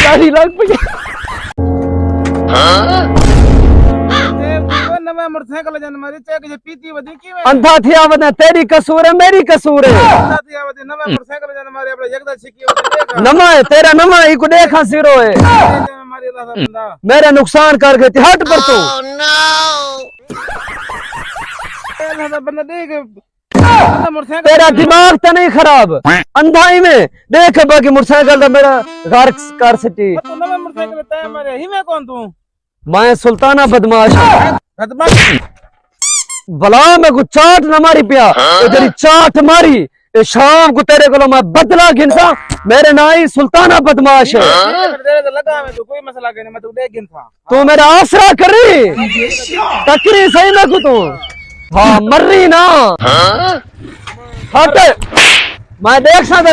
गाड़ी लग पई नवा मोटरसाइकिल जन मारी चेक जे पीती वदी की वे अंधा थिया वने तेरी कसूर है मेरी कसूर है साथी आवती नवा मोटरसाइकिल जन मारी अपने एकदा छिकी वदी देख नमा है तेरा नमा ही को देखा सिरो है मारी अल्लाह दा बंदा मेरा नुकसान कर गए थे हट पर तू अल्लाह दा बंदा देख मोटरसाइकिल तेरा दिमाग तो नहीं खराब अंधाई में देख बाकी मोटरसाइकिल तो मेरा घर कर सटी तू नवा मोटरसाइकिल तय मारे ही में कौन तू मैं सुल्ताना बदमाश बदमाश भला मैं को चाट न मारी पिया तो तेरी चाट मारी ये शाम को तेरे को मैं बदला गिनसा मेरे नाई सुल्ताना बदमाश है तेरे लगा में तू कोई मसला के नहीं मैं तू देख गिन था तू मेरा आसरा कर रही टकरी सही में को तू हाँ मर रही ना हट मैं देख सकता